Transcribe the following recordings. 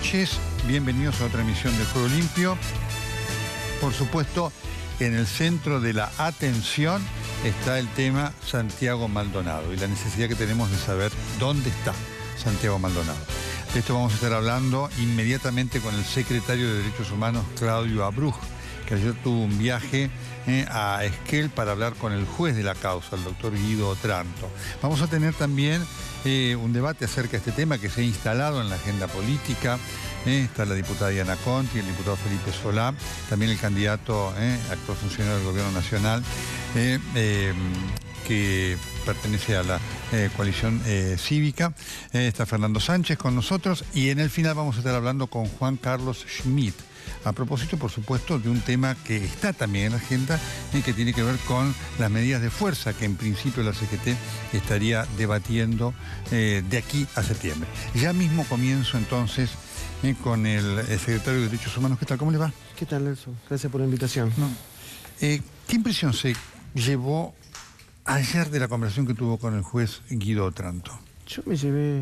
noches, bienvenidos a otra emisión de Juego Limpio. Por supuesto, en el centro de la atención está el tema Santiago Maldonado y la necesidad que tenemos de saber dónde está Santiago Maldonado. De esto vamos a estar hablando inmediatamente con el secretario de Derechos Humanos, Claudio Abruj, que ayer tuvo un viaje a Esquel para hablar con el juez de la causa, el doctor Guido Otranto. Vamos a tener también un debate acerca de este tema que se ha instalado en la agenda política. Está la diputada Diana Conti, el diputado Felipe Solá, también el candidato, actual funcionario del Gobierno Nacional, que pertenece a la coalición cívica. Está Fernando Sánchez con nosotros y en el final vamos a estar hablando con Juan Carlos Schmidt. A propósito, por supuesto, de un tema que está también en la agenda y que tiene que ver con las medidas de fuerza que en principio la CGT estaría debatiendo de aquí a septiembre. Ya mismo comienzo entonces con el secretario de Derechos Humanos. ¿Qué tal? ¿Cómo le va? ¿Qué tal, Nelson? Gracias por la invitación. ¿Qué impresión se llevó ayer de la conversación que tuvo con el juez Guido Otranto? Yo me llevé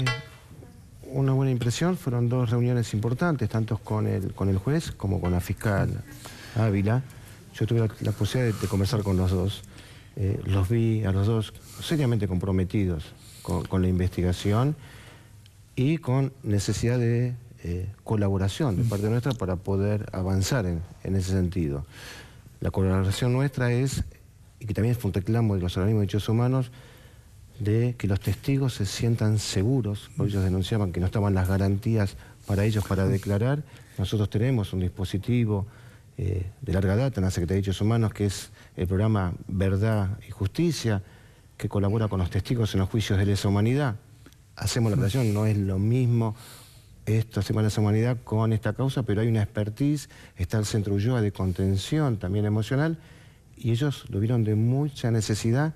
una buena impresión. Fueron dos reuniones importantes, tanto con el juez como con la fiscal Ávila. Yo tuve la posibilidad de conversar con los dos. Los vi a los dos seriamente comprometidos con la investigación y con necesidad de colaboración de parte nuestra para poder avanzar en ese sentido. La colaboración nuestra es, y que también fue un reclamo de los organismos de derechos humanos, de que los testigos se sientan seguros, porque ellos denunciaban que no estaban las garantías para ellos para declarar. Nosotros tenemos un dispositivo de larga data en la Secretaría de Derechos Humanos, que es el programa Verdad y Justicia, que colabora con los testigos en los juicios de lesa humanidad. Hacemos la aclaración, no es lo mismo esto, hacemos la lesa humanidad con esta causa, pero hay una expertise, está el Centro Ulloa de contención también emocional, y ellos lo vieron de mucha necesidad,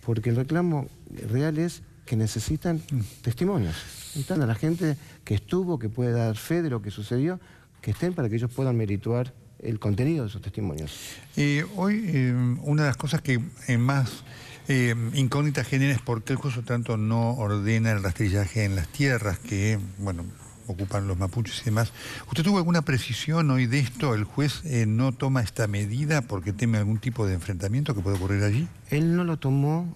porque el reclamo real es que necesitan testimonios. Necesitan a la gente que estuvo, que puede dar fe de lo que sucedió, que estén para que ellos puedan merituar el contenido de esos testimonios. Hoy una de las cosas que más incógnita genera es por qué el juez Otranto no ordena el rastrillaje en las tierras que, bueno, ocupan los mapuches y demás. ¿Usted tuvo alguna precisión hoy de esto? ¿El juez no toma esta medida porque teme algún tipo de enfrentamiento que puede ocurrir allí? Él no lo tomó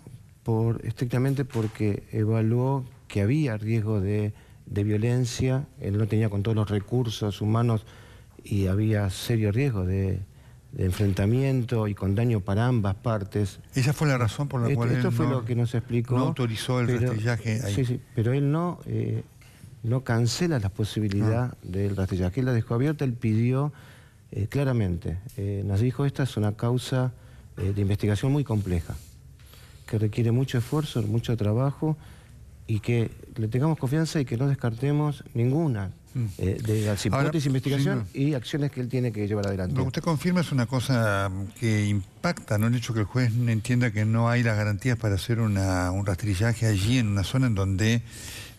estrictamente porque evaluó que había riesgo de violencia. Él no tenía con todos los recursos humanos y había serio riesgo de enfrentamiento y con daño para ambas partes. ¿Esa fue la razón por la cual esto fue lo que nos explicó? No autorizó el rastrillaje ahí. Sí, pero él no cancela la posibilidad del rastrillaje. Él la dejó abierta, él pidió claramente. Nos dijo, esta es una causa de investigación muy compleja, que requiere mucho esfuerzo, mucho trabajo, y que le tengamos confianza y que no descartemos ninguna de las hipótesis de investigación y acciones que él tiene que llevar adelante. Lo que usted confirma es una cosa que impacta, ¿no? El hecho que el juez entienda que no hay las garantías para hacer un rastrillaje allí en una zona en donde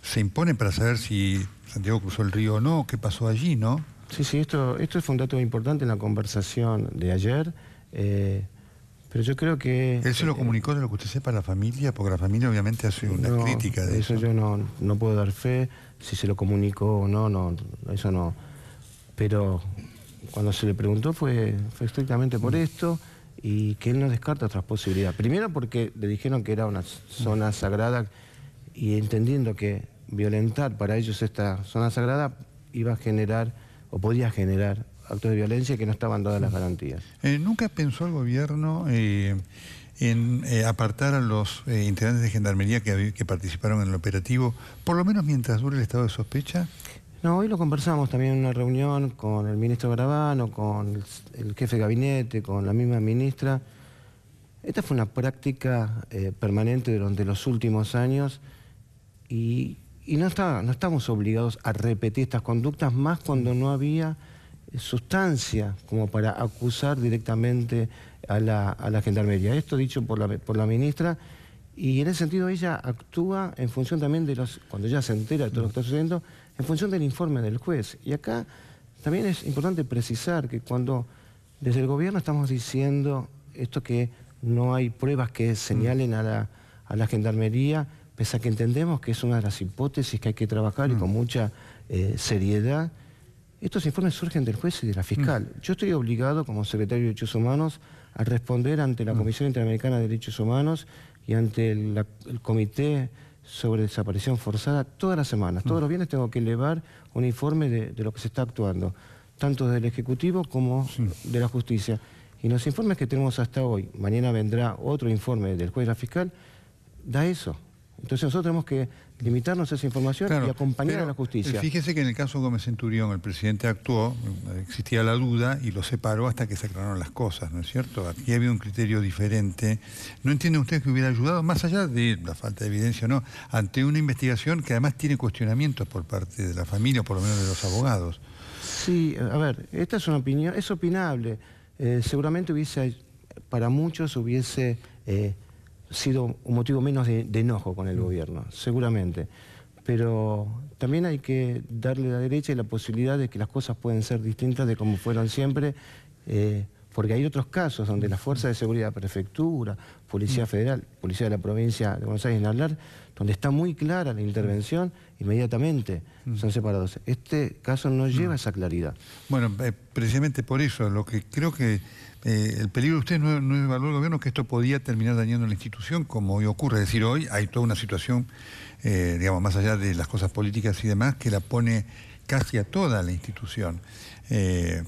se impone para saber si Santiago cruzó el río o no, qué pasó allí, ¿no? Sí, esto fue un dato importante en la conversación de ayer, pero yo creo que... ¿Él se lo comunicó de lo que usted sepa a la familia? Porque la familia obviamente hace una crítica de eso. Eso yo no puedo dar fe, si se lo comunicó o no, eso no. Pero cuando se le preguntó fue estrictamente por esto, y que él no descarta otras posibilidades. Primero porque le dijeron que era una zona sagrada, y entendiendo que violentar para ellos esta zona sagrada iba a generar, o podía generar, actos de violencia que no estaban dadas las garantías. ¿Nunca pensó el gobierno en apartar a los integrantes de Gendarmería que participaron en el operativo, por lo menos mientras dure el estado de sospecha? No, hoy lo conversamos también en una reunión con el ministro Garabano, con el jefe de gabinete, con la misma ministra. Esta fue una práctica permanente durante los últimos años, y no estamos obligados a repetir estas conductas, más cuando no había sustancia como para acusar directamente a la Gendarmería. Esto dicho por la ministra, y en ese sentido ella actúa en función también de cuando ya se entera de todo lo que está sucediendo, en función del informe del juez. Y acá también es importante precisar que cuando desde el gobierno estamos diciendo esto, que no hay pruebas que señalen a la Gendarmería, pese a que entendemos que es una de las hipótesis que hay que trabajar y con mucha seriedad, estos informes surgen del juez y de la fiscal. Yo estoy obligado, como secretario de Derechos Humanos, a responder ante la Comisión Interamericana de Derechos Humanos y ante el Comité sobre Desaparición Forzada todas las semanas. Todos los viernes tengo que elevar un informe de lo que se está actuando, tanto del Ejecutivo como de la Justicia. Y los informes que tenemos hasta hoy, mañana vendrá otro informe del juez y la fiscal, da eso. Entonces nosotros tenemos que limitarnos a esa información y acompañar a la justicia. Fíjese que en el caso Gómez Centurión el presidente actuó, existía la duda y lo separó hasta que se aclararon las cosas, ¿no es cierto? Aquí había un criterio diferente. ¿No entiende usted que hubiera ayudado, más allá de la falta de evidencia o no, ante una investigación que además tiene cuestionamientos por parte de la familia, o por lo menos de los abogados? Sí, a ver, esta es una opinión, es opinable. Seguramente para muchos hubiese sido un motivo menos de enojo con el gobierno, seguramente. Pero también hay que darle a la derecha la posibilidad de que las cosas pueden ser distintas de como fueron siempre, porque hay otros casos donde las fuerzas de seguridad, prefectura, Policía Federal, Policía de la Provincia de Buenos Aires y Nablar, donde está muy clara la intervención, inmediatamente son separados. Este caso no lleva esa claridad. Bueno, precisamente por eso, lo que creo que el peligro de usted no evaluó el gobierno que esto podía terminar dañando la institución, como hoy ocurre. Es decir, hoy hay toda una situación, digamos, más allá de las cosas políticas y demás, que la pone casi a toda la institución.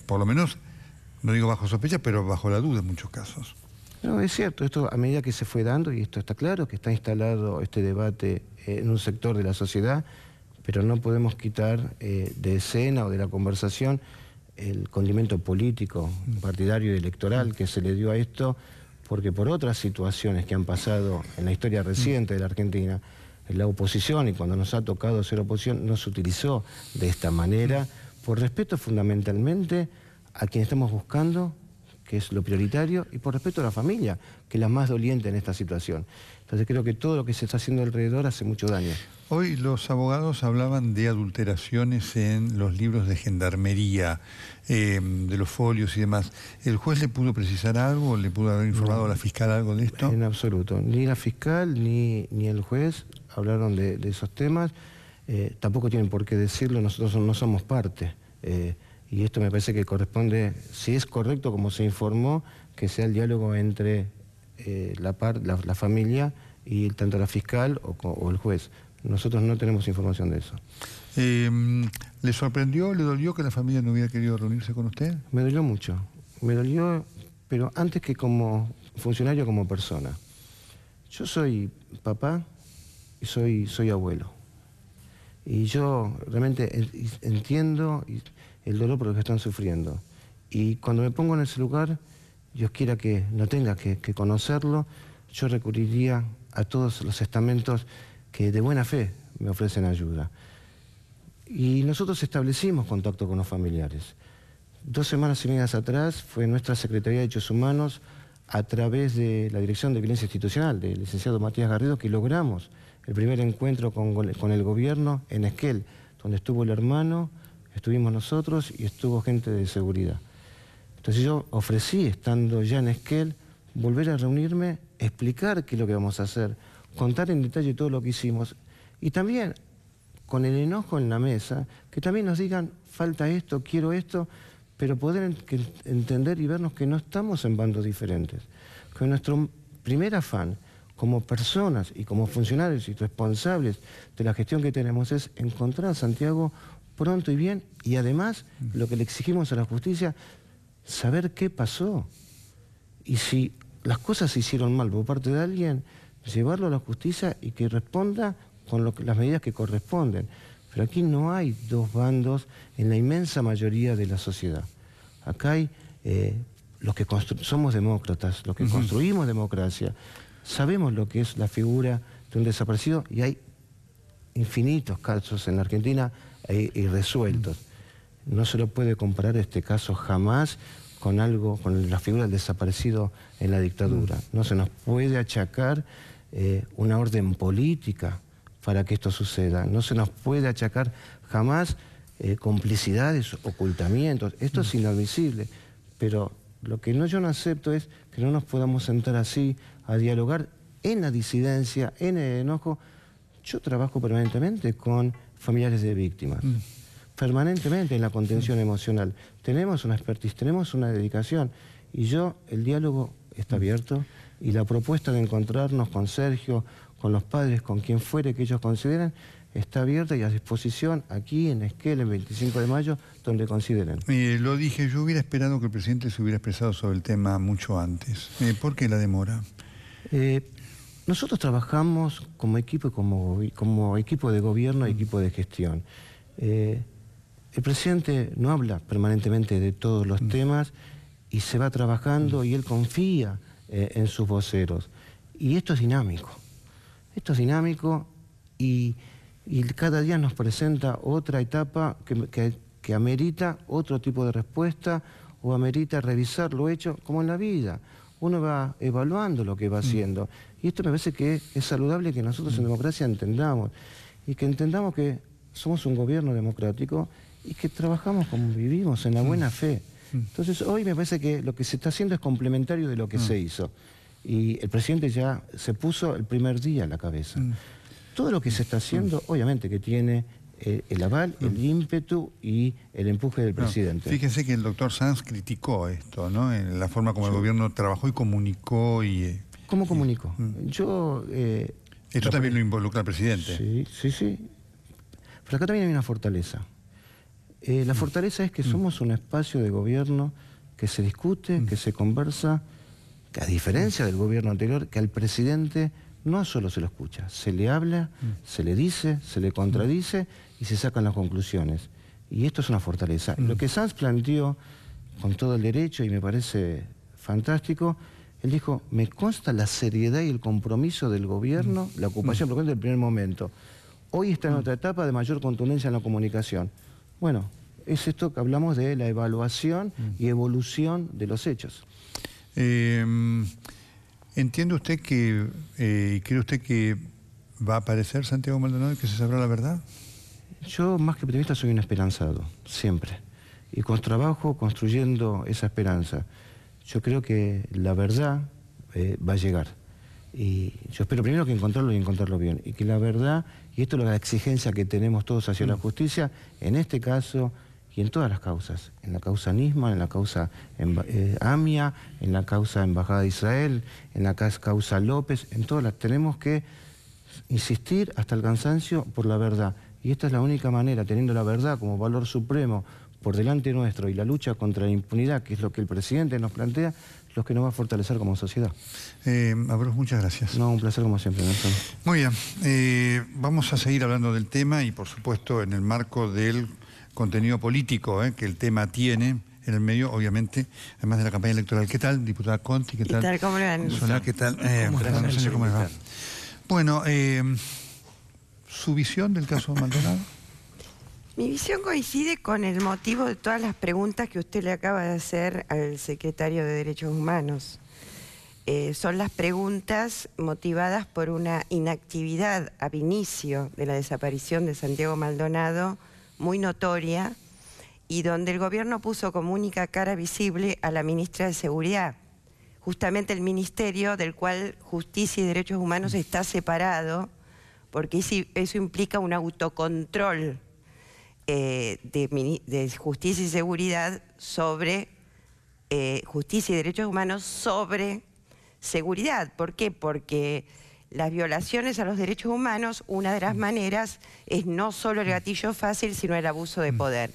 Por lo menos, no digo bajo sospecha, pero bajo la duda en muchos casos. No, es cierto, esto a medida que se fue dando, y esto está claro, que está instalado este debate en un sector de la sociedad, pero no podemos quitar de escena o de la conversación el condimento político, partidario y electoral que se le dio a esto, porque por otras situaciones que han pasado en la historia reciente de la Argentina, la oposición, y cuando nos ha tocado ser oposición, no se utilizó de esta manera, por respeto fundamentalmente a quien estamos buscando, que es lo prioritario, y por respeto a la familia, que es la más doliente en esta situación. Entonces creo que todo lo que se está haciendo alrededor hace mucho daño. Hoy los abogados hablaban de adulteraciones en los libros de gendarmería, de los folios y demás. ¿El juez le pudo precisar algo? ¿Le pudo haber informado a la fiscal algo de esto? En absoluto. Ni la fiscal ni el juez hablaron de esos temas. Tampoco tienen por qué decirlo, nosotros no somos parte. Y esto me parece que corresponde, si es correcto como se informó, que sea el diálogo entre la familia y tanto la fiscal o el juez. Nosotros no tenemos información de eso. ¿Le sorprendió, le dolió que la familia no hubiera querido reunirse con usted? Me dolió mucho. Me dolió, pero antes que como funcionario, como persona. Yo soy papá y soy abuelo. Y yo realmente entiendo el dolor por lo que están sufriendo. Y cuando me pongo en ese lugar, Dios quiera que no tenga que conocerlo, yo recurriría a todos los estamentos que de buena fe me ofrecen ayuda. Y nosotros establecimos contacto con los familiares. 2 semanas y media atrás fue nuestra Secretaría de Derechos Humanos, a través de la Dirección de Violencia Institucional, del licenciado Matías Garrido, que logramos el primer encuentro con el gobierno en Esquel, donde estuvo el hermano, estuvimos nosotros y estuvo gente de seguridad. Entonces yo ofrecí, estando ya en Esquel, volver a reunirme, explicar qué es lo que vamos a hacer, contar en detalle todo lo que hicimos y también, con el enojo en la mesa, que también nos digan, falta esto, quiero esto, pero poder entender y vernos que no estamos en bandos diferentes. Que nuestro primer afán, como personas y como funcionarios y responsables de la gestión que tenemos, es encontrar a Santiago pronto y bien, y además, lo que le exigimos a la justicia, saber qué pasó. Y si las cosas se hicieron mal por parte de alguien, llevarlo a la justicia y que responda con las medidas que corresponden. Pero aquí no hay dos bandos en la inmensa mayoría de la sociedad. Acá hay los que somos demócratas, los que construimos democracia, sabemos lo que es la figura de un desaparecido y hay infinitos casos en la Argentina irresueltos. No se lo puede comparar este caso jamás con la figura del desaparecido en la dictadura. No se nos puede achacar una orden política para que esto suceda. No se nos puede achacar jamás complicidades, ocultamientos. Esto es inadmisible. Pero lo que yo no acepto es que no nos podamos sentar así a dialogar en la disidencia, en el enojo. Yo trabajo permanentemente con familiares de víctimas. permanentemente en la contención emocional. Tenemos una expertise, tenemos una dedicación. Y el diálogo está abierto y la propuesta de encontrarnos con Sergio, con los padres, con quien fuere que ellos consideren, está abierta y a disposición aquí en Esquel, el 25 de mayo, donde consideren. Lo dije, yo hubiera esperado que el presidente se hubiera expresado sobre el tema mucho antes. ¿Por qué la demora? Nosotros trabajamos como equipo, como equipo de gobierno, equipo de gestión. El presidente no habla permanentemente de todos los temas y se va trabajando y él confía en sus voceros. Y esto es dinámico. Esto es dinámico y cada día nos presenta otra etapa que amerita otro tipo de respuesta o amerita revisar lo hecho, como en la vida. Uno va evaluando lo que va haciendo. Y esto me parece que es saludable que nosotros en democracia entendamos. Y que entendamos que somos un gobierno democrático y que trabajamos como vivimos, en la buena fe. Entonces hoy me parece que lo que se está haciendo es complementario de lo que se hizo. Y el presidente ya se puso el primer día en la cabeza. Todo lo que se está haciendo, obviamente que tiene el aval, el ímpetu y el empuje del presidente. Fíjese que el doctor Sanz criticó esto, ¿no? En la forma como el gobierno trabajó y comunicó y... ¿Cómo comunicó? Yo... esto también lo involucra al presidente. Sí. Pero acá también hay una fortaleza. La fortaleza es que somos un espacio de gobierno que se discute, que se conversa, que a diferencia del gobierno anterior, que al presidente no solo se lo escucha, se le habla, se le dice, se le contradice y se sacan las conclusiones. Y esto es una fortaleza. Lo que Sanz planteó con todo el derecho, y me parece fantástico, él dijo, me consta la seriedad y el compromiso del gobierno, la ocupación por del primer momento. Hoy está en otra etapa de mayor contundencia en la comunicación. Bueno, es esto que hablamos de la evaluación y evolución de los hechos. ¿Entiende usted que, cree usted que va a aparecer Santiago Maldonado y que se sabrá la verdad? Yo, más que optimista, soy un esperanzado, siempre. Y con trabajo construyendo esa esperanza. Yo creo que la verdad va a llegar. Y yo espero primero que encontrarlo y encontrarlo bien. Y que la verdad, y esto es la exigencia que tenemos todos hacia la justicia, en este caso y en todas las causas. En la causa Nisman, en la causa AMIA, en la causa Embajada de Israel, en la causa López, en todas las tenemos que insistir hasta el cansancio por la verdad. Y esta es la única manera, teniendo la verdad como valor supremo por delante nuestro y la lucha contra la impunidad, que es lo que el presidente nos plantea, los que nos va a fortalecer como sociedad. Ambrós, muchas gracias. No, un placer como siempre, Nelson. Muy bien, vamos a seguir hablando del tema y por supuesto en el marco del contenido político que el tema tiene en el medio, obviamente, además de la campaña electoral. ¿Qué tal, diputada Conti? ¿Qué tal? ¿Qué tal? ¿Cómo le van? Solar, ¿qué tal? ¿Cómo le va? Bueno, ¿su visión del caso Maldonado? Mi visión coincide con el motivo de todas las preguntas que usted le acaba de hacer al secretario de Derechos Humanos. Son las preguntas motivadas por una inactividad ab inicio de la desaparición de Santiago Maldonado, muy notoria, y donde el gobierno puso como única cara visible a la ministra de Seguridad. Justamente el ministerio del cual Justicia y Derechos Humanos está separado, porque eso implica un autocontrol de Justicia y Seguridad sobre Justicia y Derechos Humanos sobre seguridad. ¿Por qué? Porque las violaciones a los derechos humanos, una de las maneras es no solo el gatillo fácil, sino el abuso de poder.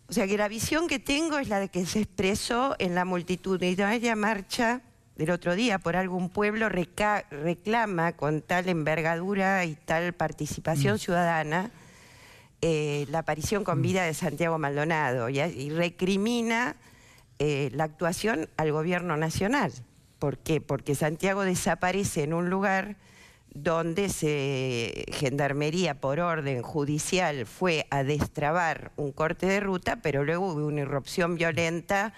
O sea que la visión que tengo es la de que se expresó en la multitudinaria marcha del otro día. Por algo un pueblo reclama con tal envergadura y tal participación ciudadana la aparición con vida de Santiago Maldonado y recrimina la actuación al gobierno nacional. ¿Por qué? Porque Santiago desaparece en un lugar donde Gendarmería, por orden judicial, fue a destrabar un corte de ruta, pero luego hubo una irrupción violenta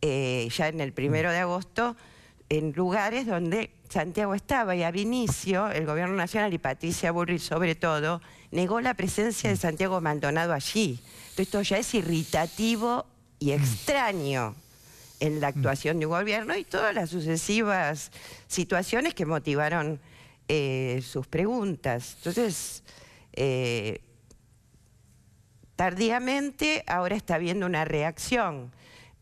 ya en el 1 de agosto en lugares donde Santiago estaba, y ab inicio el gobierno nacional y Patricia Bullrich sobre todo negó la presencia de Santiago Maldonado allí. Entonces esto ya es irritativo y extraño en la actuación de un gobierno y todas las sucesivas situaciones que motivaron sus preguntas. Entonces, tardíamente ahora está habiendo una reacción,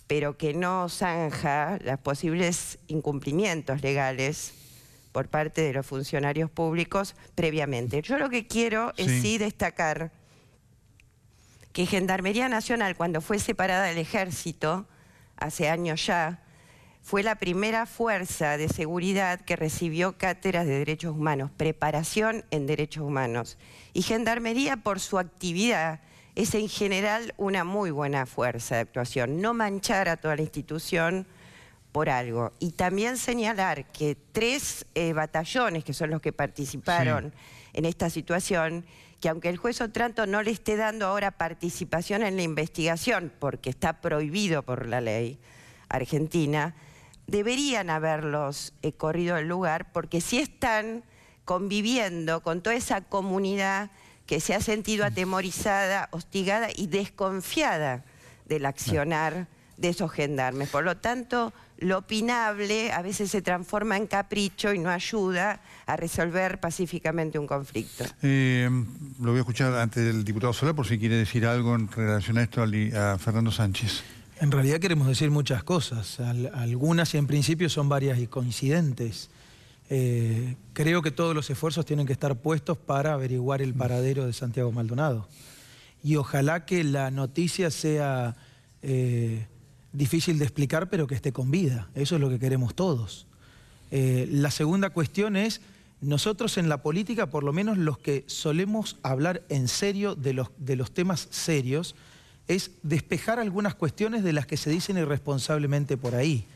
pero que no zanja los posibles incumplimientos legales por parte de los funcionarios públicos previamente. Yo lo que quiero es sí destacar que Gendarmería Nacional, cuando fue separada del Ejército, hace años ya, fue la primera fuerza de seguridad que recibió cátedras de derechos humanos, preparación en derechos humanos. Y Gendarmería, por su actividad, es en general una muy buena fuerza de actuación. No manchar a toda la institución por algo. Y también señalar que 3 batallones, que son los que participaron en esta situación, que aunque el juez Otranto no le esté dando ahora participación en la investigación, porque está prohibido por la ley argentina, deberían haberlos corrido del lugar, porque sí están conviviendo con toda esa comunidad que se ha sentido atemorizada, hostigada y desconfiada del accionar de esos gendarmes. Por lo tanto, lo opinable a veces se transforma en capricho y no ayuda a resolver pacíficamente un conflicto. Lo voy a escuchar antes del diputado Solá por si quiere decir algo en relación a esto a Fernando Sánchez. En realidad queremos decir muchas cosas, algunas y en principio son varias y coincidentes. Creo que todos los esfuerzos tienen que estar puestos para averiguar el paradero de Santiago Maldonado. Y ojalá que la noticia sea difícil de explicar, pero que esté con vida. Eso es lo que queremos todos. La segunda cuestión es, nosotros en la política, por lo menos los que solemos hablar en serio de los temas serios, es despejar algunas cuestiones de las que se dicen irresponsablemente por ahí.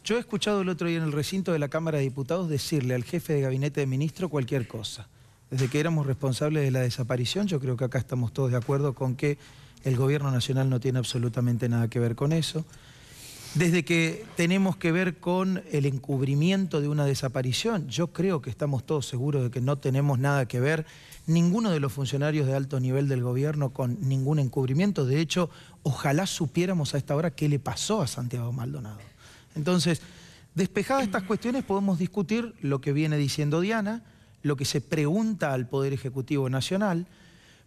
Yo he escuchado el otro día en el recinto de la Cámara de Diputados decirle al jefe de gabinete de ministro cualquier cosa. Desde que éramos responsables de la desaparición, yo creo que acá estamos todos de acuerdo con que el gobierno nacional no tiene absolutamente nada que ver con eso. Desde que tenemos que ver con el encubrimiento de una desaparición, yo creo que estamos todos seguros de que no tenemos nada que ver, ninguno de los funcionarios de alto nivel del gobierno, con ningún encubrimiento. De hecho, ojalá supiéramos a esta hora qué le pasó a Santiago Maldonado. Entonces, despejadas estas cuestiones, podemos discutir lo que viene diciendo Diana, lo que se pregunta al Poder Ejecutivo Nacional.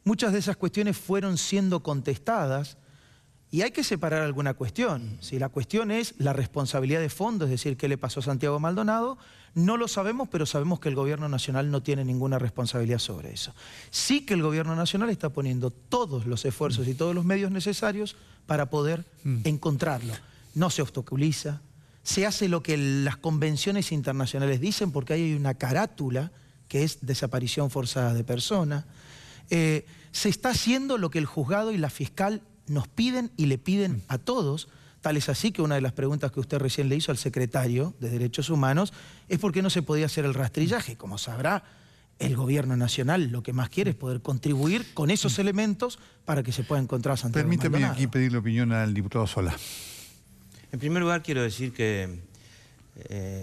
Muchas de esas cuestiones fueron siendo contestadas y hay que separar alguna cuestión. Si la cuestión es la responsabilidad de fondo, es decir, qué le pasó a Santiago Maldonado, no lo sabemos, pero sabemos que el gobierno nacional no tiene ninguna responsabilidad sobre eso. Sí que el gobierno nacional está poniendo todos los esfuerzos y todos los medios necesarios para poder encontrarlo. No se obstaculiza, se hace lo que las convenciones internacionales dicen, porque ahí hay una carátula que es desaparición forzada de persona. Se está haciendo lo que el juzgado y la fiscal nos piden y le piden a todos. Tal es así que una de las preguntas que usted recién le hizo al secretario de Derechos Humanos es por qué no se podía hacer el rastrillaje. Como sabrá, el gobierno nacional lo que más quiere es poder contribuir con esos elementos para que se pueda encontrar a Santiago Maldonado. Permítame aquí pedirle opinión al diputado Solá. En primer lugar, quiero decir que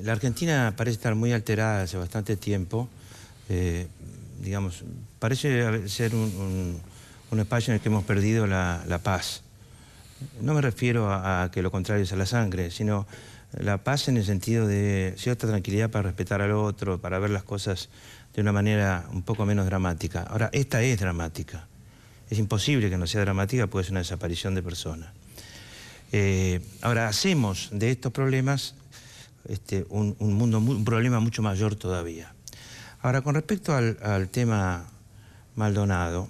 la Argentina parece estar muy alterada hace bastante tiempo. Digamos, parece ser un espacio en el que hemos perdido la paz. No me refiero a que lo contrario es a la sangre, sino la paz en el sentido de cierta tranquilidad para respetar al otro, para ver las cosas de una manera un poco menos dramática. Ahora, esta es dramática. Es imposible que no sea dramática, porque es una desaparición de personas. Ahora, hacemos de estos problemas un problema mucho mayor todavía. Ahora, con respecto al tema Maldonado,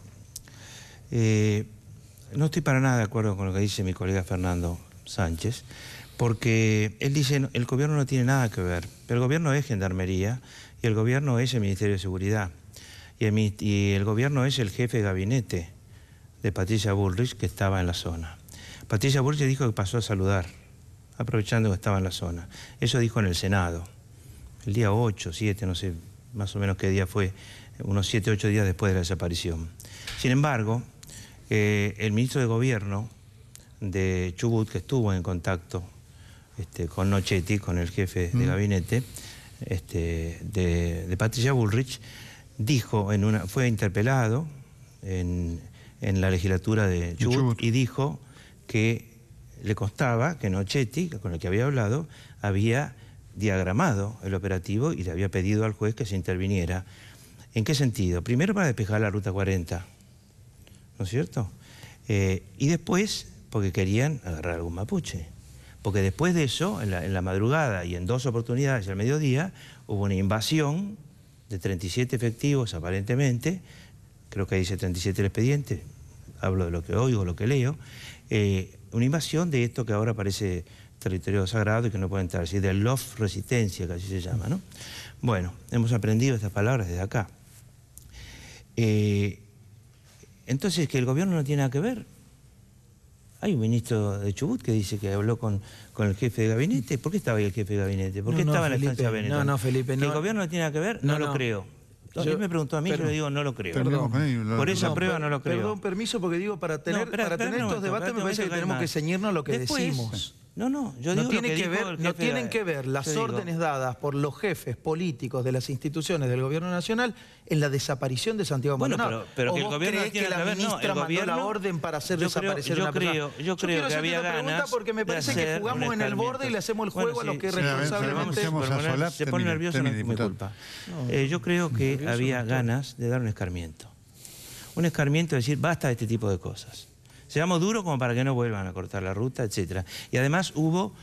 no estoy para nada de acuerdo con lo que dice mi colega Fernando Sánchez, porque él dice el gobierno no tiene nada que ver, pero el gobierno es Gendarmería y el gobierno es el Ministerio de Seguridad y el gobierno es el jefe de gabinete de Patricia Bullrich, que estaba en la zona. Patricia Bullrich dijo que pasó a saludar, aprovechando que estaba en la zona. Eso dijo en el Senado, el día 8, 7, no sé más o menos qué día fue, unos 7, 8 días después de la desaparición. Sin embargo, el ministro de Gobierno de Chubut, que estuvo en contacto con Nochetti, con el jefe de gabinete de Patricia Bullrich, dijo, fue interpelado en la legislatura de Chubut y dijo que le constaba que Nochetti, con el que había hablado, había diagramado el operativo y le había pedido al juez que se interviniera. ¿En qué sentido? Primero, para despejar la Ruta 40, ¿no es cierto? Y después, porque querían agarrar algún mapuche. Porque después de eso, en la madrugada y en 2 oportunidades al mediodía, hubo una invasión de 37 efectivos, aparentemente, creo que ahí dice 37 el expediente, hablo de lo que oigo, lo que leo, una invasión de esto que ahora parece territorio sagrado y que no puede entrar, ¿sí? Del lof resistencia, que así se llama, ¿no? Bueno, hemos aprendido estas palabras desde acá. Entonces, ¿que el gobierno no tiene nada que ver? Hay un ministro de Chubut que dice que habló con el jefe de gabinete. ¿Por qué estaba ahí el jefe de gabinete? ¿Por qué estaba en la estancia Benetton? No, Felipe, ¿Que no. el gobierno no tiene nada que ver? No lo creo. Él me preguntó a mí, yo le digo, no lo creo. Por esa prueba no lo creo. Perdón, permiso, porque digo, para tener estos debates me parece que tenemos que ceñirnos a lo que decimos. No, yo digo no tienen que ver las órdenes dadas por los jefes políticos de las instituciones del gobierno nacional en la desaparición de Santiago Maldonado. Pero que el gobierno no tiene que ver, no, el gobierno mandó la orden para hacer desaparecer una persona. Yo creo que había ganas porque me parece que jugamos en el borde y le hacemos el juego a los que responsablemente se pone nervioso, no es mi culpa. Yo creo que había ganas de dar un escarmiento. Un escarmiento de decir, basta de este tipo de cosas. Seamos duros como para que no vuelvan a cortar la ruta, etc. Y además hubo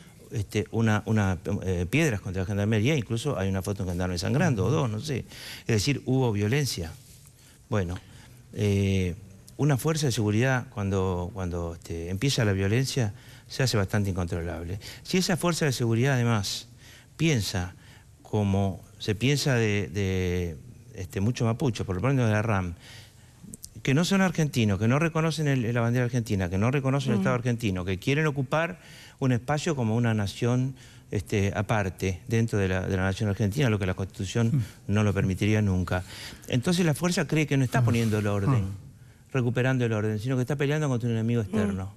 piedras contra la gendarmería, incluso hay una foto en gendarme sangrando, o 2, no sé. Es decir, hubo violencia. Bueno, una fuerza de seguridad, cuando empieza la violencia, se hace bastante incontrolable. Si esa fuerza de seguridad, además, piensa como se piensa de mucho mapuche, por lo menos de la RAM, que no son argentinos, que no reconocen la bandera argentina, que no reconocen el Estado argentino, que quieren ocupar un espacio como una nación aparte dentro de la nación argentina, lo que la Constitución no lo permitiría nunca. Entonces la fuerza cree que no está poniendo el orden, recuperando el orden, sino que está peleando contra un enemigo externo.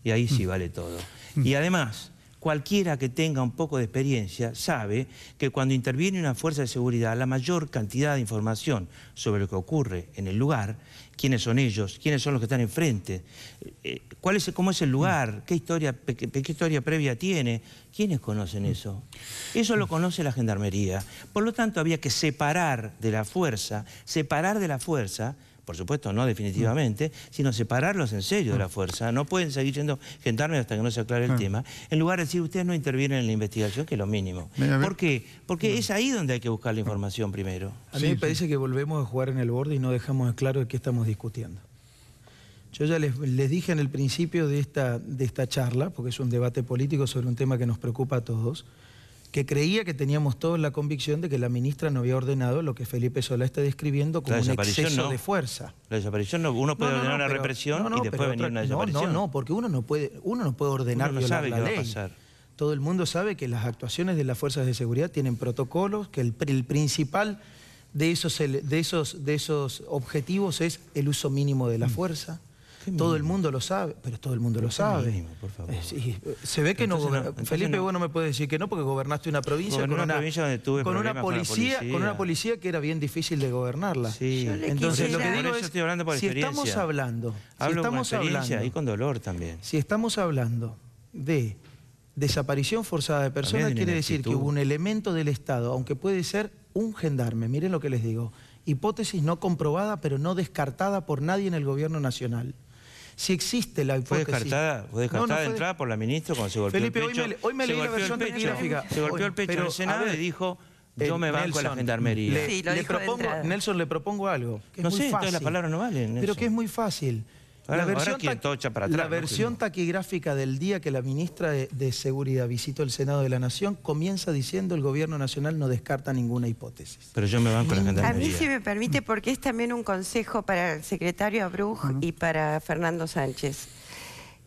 Y ahí sí vale todo. Y además, cualquiera que tenga un poco de experiencia sabe que cuando interviene una fuerza de seguridad, la mayor cantidad de información sobre lo que ocurre en el lugar, quiénes son ellos, quiénes son los que están enfrente, cómo es el lugar, qué historia previa tiene, ¿quiénes conocen eso? Eso lo conoce la gendarmería. Por lo tanto, había que separar de la fuerza, por supuesto no definitivamente, sino separarlos en serio de la fuerza. No pueden seguir siendo gendarmes hasta que no se aclare el tema, en lugar de decir, ustedes no intervienen en la investigación, que es lo mínimo. ¿Por qué? Porque es ahí donde hay que buscar la información primero. A mí me parece que volvemos a jugar en el borde y no dejamos claro de qué estamos discutiendo. Yo ya les dije en el principio de esta charla, porque es un debate político sobre un tema que nos preocupa a todos, que creía que teníamos todos la convicción de que la ministra no había ordenado lo que Felipe Solá está describiendo como un exceso de fuerza. La desaparición no, uno puede ordenar una represión y después venir una desaparición. No, porque uno no puede ordenar violar la ley. Todo el mundo sabe que las actuaciones de las fuerzas de seguridad tienen protocolos, que el principal de esos objetivos es el uso mínimo de la fuerza. Todo el mundo lo sabe, pero todo el mundo lo sabe. Mínimo, por favor. Se ve que Felipe, vos no me puedes decir que no, porque gobernaste una provincia con una policía que era bien difícil de gobernarla. Sí. Entonces, lo que digo es, si estamos hablando, y con dolor también. Si estamos hablando de desaparición forzada de personas, quiere decir que hubo un elemento del Estado, aunque puede ser un gendarme, miren lo que les digo, hipótesis no comprobada, pero no descartada por nadie en el gobierno nacional. Si existe la hipótesis... Fue descartada de entrada por la ministra cuando se golpeó Felipe, el pecho. hoy me leí la versión taquigráfica. Se golpeó el pecho en el Senado y dijo, yo me banco a la gendarmería. Nelson, le propongo algo, que es muy fácil. Entonces las palabras no valen. Pero que es muy fácil. La versión taquigráfica del día que la ministra de Seguridad visitó el Senado de la Nación comienza diciendo el gobierno nacional no descarta ninguna hipótesis. Pero yo me banco la gendarmería. A mí, si me permite, porque es también un consejo para el secretario Abruj y para Fernando Sánchez.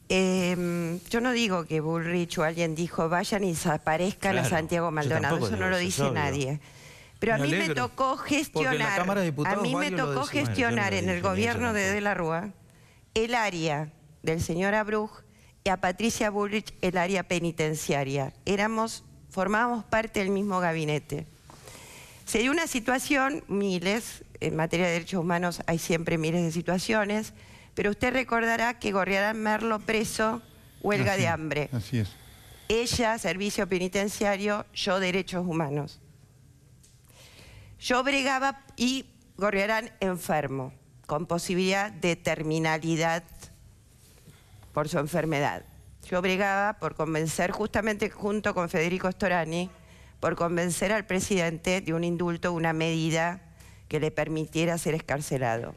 Yo no digo que Bullrich o alguien dijo vayan y desaparezcan a Santiago Maldonado, eso no lo dice nadie. Pero a mí me tocó gestionar, en el gobierno de la Rúa el área del señor Abruj y a Patricia Bullrich el área penitenciaria. Formábamos parte del mismo gabinete. Se dio una situación, miles, en materia de derechos humanos hay siempre miles de situaciones, pero usted recordará que Gorriarán Merlo preso, huelga de hambre. Así es. Ella, servicio penitenciario, yo, derechos humanos. Yo bregaba y Gorriarán enfermo, con posibilidad de terminalidad por su enfermedad. Yo bregaba por convencer, justamente junto con Federico Storani, por convencer al presidente de un indulto, una medida que le permitiera ser excarcelado.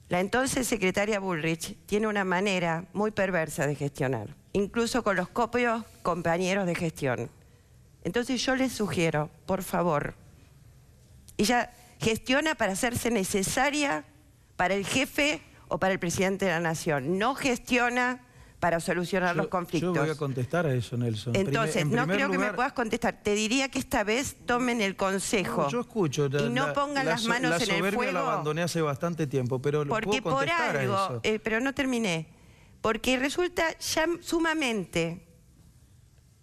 La entonces secretaria Bullrich tiene una manera muy perversa de gestionar, incluso con los propios compañeros de gestión. Entonces yo les sugiero, por favor, ella gestiona para hacerse necesaria para el jefe o para el presidente de la nación, no gestiona para solucionar los conflictos. Yo voy a contestar a eso, Nelson. Entonces, no creo que me puedas contestar. Te diría que esta vez tomen el consejo. No, yo escucho. Y no pongan las manos en el fuego. La abandoné hace bastante tiempo, pero porque puedo contestar por algo, a eso. pero no terminé. Porque resulta ya sumamente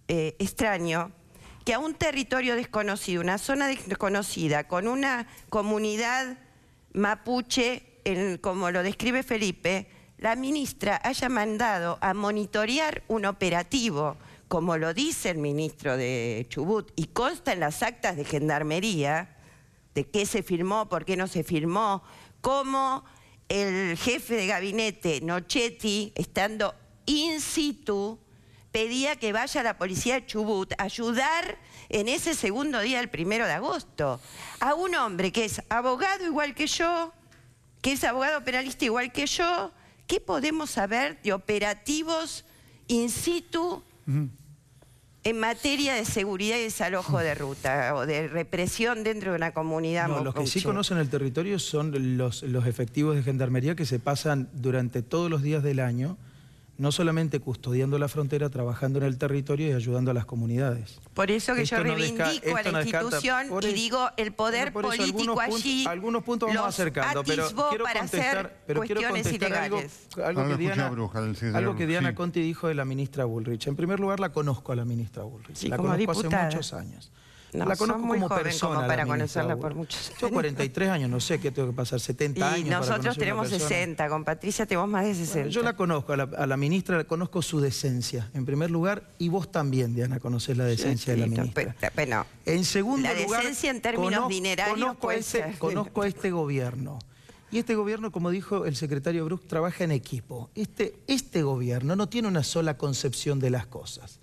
extraño que a un territorio desconocido, una zona desconocida, con una comunidad mapuche, como lo describe Felipe, la ministra haya mandado a monitorear un operativo, como lo dice el ministro de Chubut, y consta en las actas de Gendarmería, de qué se firmó, por qué no se firmó, cómo el jefe de gabinete, Nochetti, estando in situ, pedía que vaya la policía de Chubut a ayudar en ese segundo día del 1 de agosto a un hombre que es abogado igual que yo, que es abogado penalista igual que yo. ¿Qué podemos saber de operativos in situ en materia de seguridad y desalojo de ruta o de represión dentro de una comunidad? No, los que sí conocen el territorio son los efectivos de Gendarmería que se pasan durante todos los días del año, no solamente custodiando la frontera, trabajando en el territorio y ayudando a las comunidades. Por eso que yo reivindico a la institución y digo, el poder político allí algunos puntos vamos acercando, pero quiero contestar algo que Diana Conti dijo de la ministra Bullrich. En primer lugar, la conozco a la ministra Bullrich. Sí, la como conozco diputada. Hace muchos años. No, la conozco muy como joven persona. como para conocerla por muchos años. Yo 43 años, no sé qué tengo que pasar, 70 años. Y nosotros tenemos 60, con Patricia tenemos más de 60. Bueno, yo la conozco, a la ministra, conozco su decencia, en primer lugar, y vos también, Diana, conocés la decencia de la ministra. Bueno, en segundo la lugar, decencia en términos dinerarios conozco a este gobierno. Y este gobierno, como dijo el secretario Bruch, trabaja en equipo. Este gobierno no tiene una sola concepción de las cosas.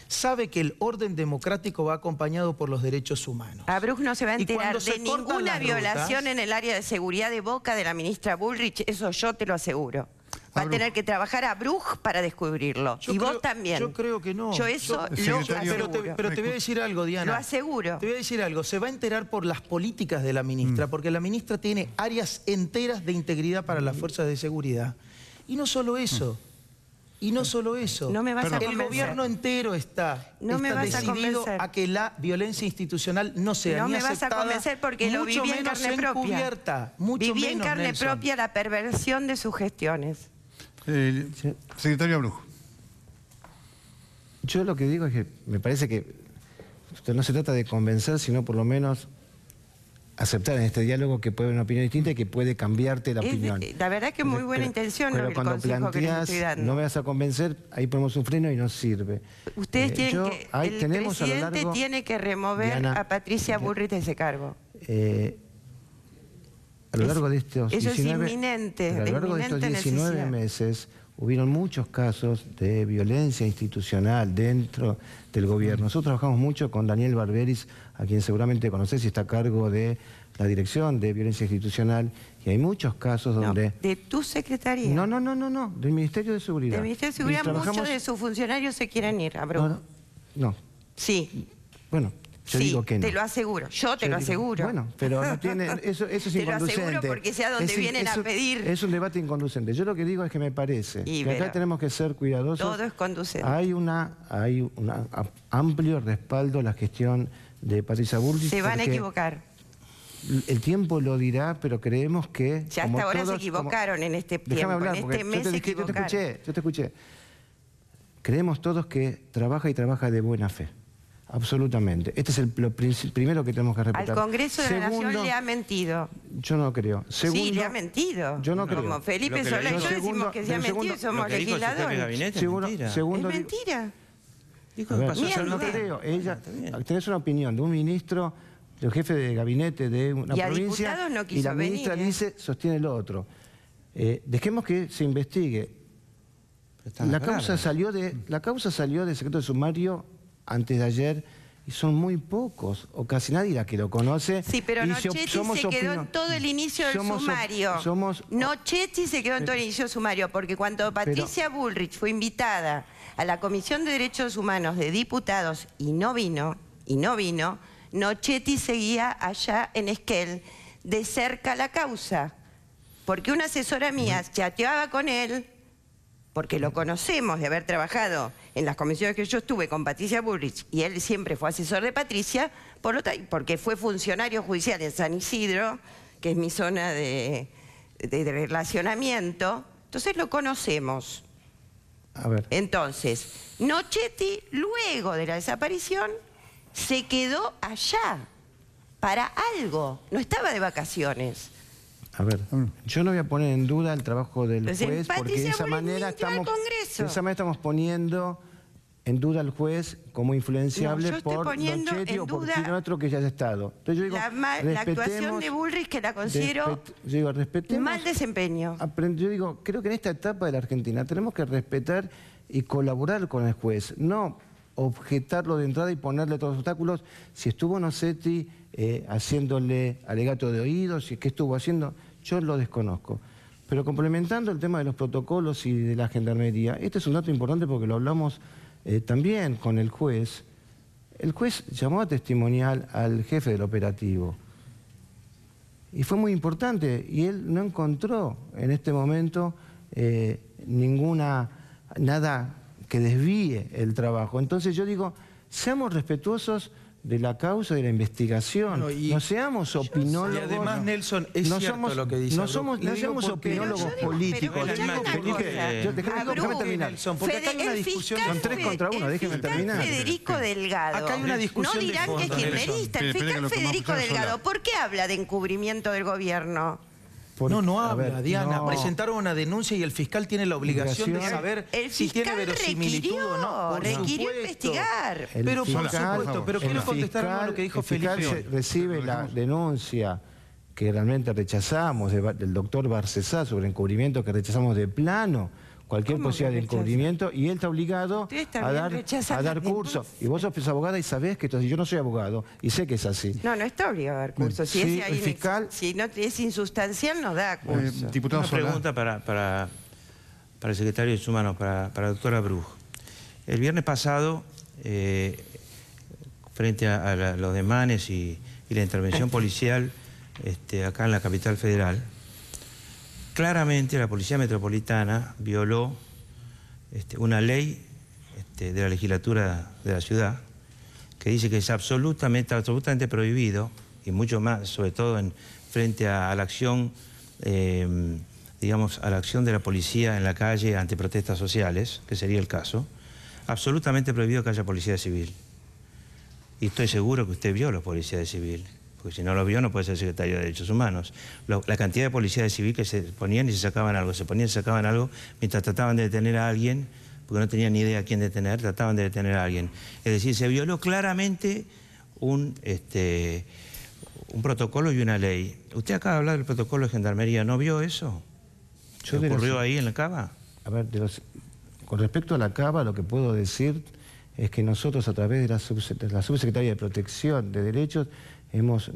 Sabe que el orden democrático va acompañado por los derechos humanos. A Bruch no se va a enterar de ninguna violación en el área de seguridad de boca de la ministra Bullrich, eso yo te lo aseguro. Va a tener que trabajar a Bruch para descubrirlo. Y vos también. Yo creo que no. Yo eso lo aseguro. Pero te voy a decir algo, Diana. Lo aseguro. Te voy a decir algo. Se va a enterar por las políticas de la ministra, porque la ministra tiene áreas enteras de integridad para las fuerzas de seguridad. Y no solo eso. Y no solo eso. No me vas a convencer. El gobierno entero está decidido a que la violencia institucional no sea ni aceptada. No me vas a convencer porque lo viví en carne propia. Viví en carne propia la perversión de sus gestiones. Secretario Bruch. Yo lo que digo es que me parece que no se trata de convencer, sino por lo menos aceptar en este diálogo que puede haber una opinión distinta y que puede cambiarte la opinión. La verdad que muy buena intención el consejo que les estoy dando. No me vas a convencer, ahí ponemos un freno y no sirve. Ustedes tienen que, el presidente tiene que remover Diana, a Patricia Bullrich de ese cargo. A lo largo de estos 19 meses hubieron muchos casos de violencia institucional dentro del gobierno. Nosotros trabajamos mucho con Daniel Barberis, a quien seguramente conocés y está a cargo de la Dirección de Violencia Institucional, y hay muchos casos donde... ¿De tu secretaría? No, del Ministerio de Seguridad. Del Ministerio de Seguridad muchos de sus funcionarios se quieren ir a Bruch. No. Sí. Bueno, yo digo que no. Te lo aseguro, yo te lo aseguro. Bueno, pero no tiene, eso es inconducente. Te lo aseguro porque sea donde vienen a pedir. Es un debate inconducente. Yo lo que digo es que me parece que acá tenemos que ser cuidadosos. Todo es conducente. Hay un amplio respaldo a la gestión de Patricia Bullrich. Se van a equivocar. El tiempo lo dirá, pero creemos que... Ya hasta ahora se equivocaron en este tiempo, hablar, en este mes se equivocaron. Yo te escuché. Creemos todos que trabaja y trabaja de buena fe. Absolutamente. Este es el primero que tenemos que respetar. Al Congreso de la Nación le ha mentido. Yo no creo. Sí, le ha mentido. Yo no creo. Como Felipe Solá y yo decimos que se ha mentido y somos legisladores. ¿Es mentira. Yo no creo. Tenés una opinión de un ministro el jefe de gabinete de una Y a provincia diputados no quiso y la ministra venir, ¿eh? dice, sostiene lo otro. Dejemos que se investigue. La causa salió de secreto de sumario antes de ayer y son muy pocos, o casi nadie la que lo conoce. Sí, pero Y Nochetti se quedó en todo el inicio del sumario. Nochetti se quedó en todo el inicio del sumario, porque cuando Patricia Bullrich fue invitada a la Comisión de Derechos Humanos de Diputados y no vino, Nochetti seguía allá en Esquel de cerca la causa, porque una asesora mía chateaba con él, porque lo conocemos de haber trabajado en las comisiones que yo estuve con Patricia Bullrich, y él siempre fue asesor de Patricia, porque fue funcionario judicial en San Isidro, que es mi zona de relacionamiento, entonces lo conocemos. A ver. Entonces, Nochetti, luego de la desaparición, se quedó allá para algo, no estaba de vacaciones. A ver, yo no voy a poner en duda el trabajo del juez, porque de esa manera estamos poniendo en duda al juez como influenciable por Nochetti o por cualquier otro que ya haya estado. Entonces yo digo, la actuación de Bullrich, que la considero mal desempeño. Yo digo, creo que en esta etapa de la Argentina tenemos que respetar y colaborar con el juez, no objetarlo de entrada y ponerle todos los obstáculos. Si estuvo Nochetti haciéndole alegato de oídos, si qué estuvo haciendo, yo lo desconozco. Pero complementando el tema de los protocolos y de la gendarmería, este es un dato importante porque lo hablamos también con el juez. El juez llamó a testimonial al jefe del operativo. Y fue muy importante, y él no encontró en este momento nada que desvíe el trabajo. Entonces yo digo, seamos respetuosos de la causa, de la investigación. No seamos opinólogos. Y además, Nelson, es cierto lo que dice. No seamos opinólogos políticos. Déjame terminar. Porque acá hay una discusión. Son 3 contra 1, déjeme terminar. Federico Delgado. Acá hay una discusión. No dirán que es kirchnerista. El fiscal Federico Delgado, ¿por qué habla de encubrimiento del gobierno? No habla, Diana. No. Presentaron una denuncia y el fiscal tiene la obligación de saber si tiene verosimilitud o no. Requirió investigar. Pero por supuesto, pero quiero contestar a lo que dijo Felipe. El fiscal recibe la denuncia que realmente rechazamos del doctor Barcesá sobre encubrimiento, que rechazamos de plano cualquier posibilidad de encubrimiento, y él está obligado a dar curso. Y vos sos abogada y sabés que yo no soy abogado y sé que es así. No está obligado a dar curso. Si el fiscal, si no es insustancial, no da curso. Una pregunta para el secretario de Derechos Humanos, para la doctora Bruch. El viernes pasado, frente a los demanes y la intervención policial acá en la capital federal, claramente la Policía Metropolitana violó una ley de la legislatura de la ciudad que dice que es absolutamente prohibido, y mucho más, sobre todo frente a la acción, digamos, a la acción de la policía en la calle ante protestas sociales, que sería el caso, absolutamente prohibido que haya policía civil. Y estoy seguro que usted vio a los policías de civil. Porque si no lo vio no puede ser secretario de Derechos Humanos. La cantidad de policías de civil que se ponían y se sacaban algo, mientras trataban de detener a alguien, porque no tenían ni idea a quién detener, trataban de detener a alguien. Es decir, se violó claramente un protocolo y una ley. Usted acaba de hablar del protocolo de gendarmería, ¿no vio eso? ¿Qué ocurrió ahí en la Cava? A ver, con respecto a la Cava, lo que puedo decir es que nosotros, a través de la Subsecretaría de Protección de Derechos, hemos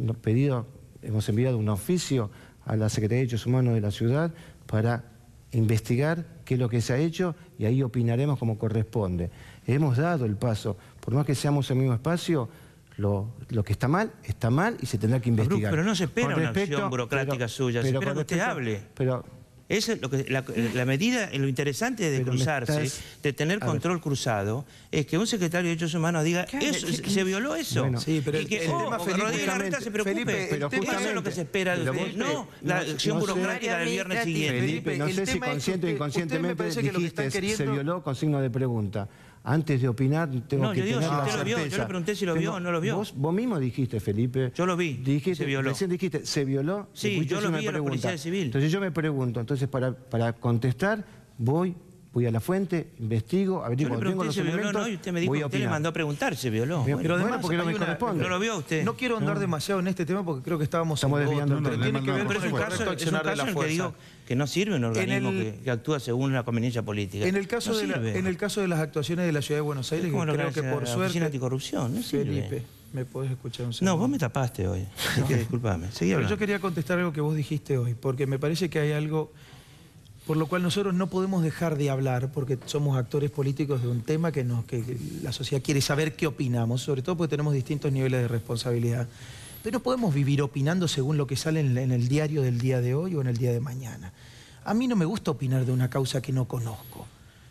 enviado un oficio a la Secretaría de Derechos Humanos de la ciudad para investigar qué es lo que se ha hecho, y ahí opinaremos como corresponde. Hemos dado el paso, por más que seamos en el mismo espacio, lo que está mal y se tendrá que investigar. Pero no se espera una acción burocrática suya, se espera que usted hable. Eso es lo que la medida, lo interesante de cruzarse, de tener control cruzado, es que un secretario de Derechos Humanos diga, se violó eso. Bueno, sí, pero y que Rodríguez Larreta se preocupe. Pero eso es lo que se espera de usted, no la acción burocrática del viernes siguiente. Felipe, no sé si consciente o inconscientemente dijiste, se violó con signo de pregunta. Antes de opinar, tengo que tener la certeza. Yo le pregunté si lo vio o no lo vio. Vos mismo dijiste, Felipe. Yo lo vi, se violó. Recién dijiste, ¿se violó? Sí, yo lo vi en la Policía Civil. Entonces yo me pregunto, para contestar, voy Voy a la fuente, investigo, averiguo. Yo le pregunté, ¿se violó no? Y usted me dijo que usted le mandó a preguntar, ¿se violó? Pero además, porque no me corresponde. ¿No lo vio usted? No quiero andar demasiado en este tema porque creo que estamos desviando el tema. Tiene que ver Pero con el correcto accionar de la que fuerza. digo que no sirve un organismo que actúa según la conveniencia política. En el caso de las actuaciones de la Ciudad de Buenos Aires, que creo que por suerte... Oficina Anticorrupción, no sirve. Felipe, ¿me podés escuchar un segundo? No, vos me tapaste hoy, así que disculpame. Seguí hablando. Yo quería contestar algo que vos dijiste hoy, porque me parece que hay algo por lo cual nosotros no podemos dejar de hablar, porque somos actores políticos de un tema que la sociedad quiere saber qué opinamos, sobre todo porque tenemos distintos niveles de responsabilidad. Pero no podemos vivir opinando según lo que sale en el diario del día de hoy o en el día de mañana. A mí no me gusta opinar de una causa que no conozco.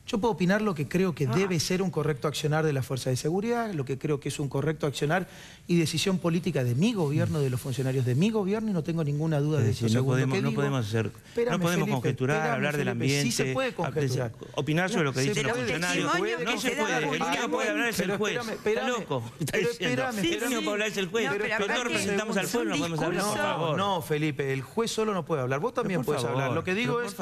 Yo puedo opinar lo que creo que debe ser un correcto accionar de las fuerzas de seguridad, lo que creo que es un correcto accionar y decisión política de mi gobierno, de los funcionarios de mi gobierno, y no tengo ninguna duda de eso. No podemos conjeturar, hablar del ambiente. Sí se puede conjeturar. Opinar sobre lo que dicen los funcionarios. No se puede. El único que puede hablar es el juez. Está loco. El único que puede hablar es el juez. Pero todos representamos al pueblo, no podemos hablar, por favor. No, Felipe, el juez solo no puede hablar. Vos también puedes hablar. Lo que digo es,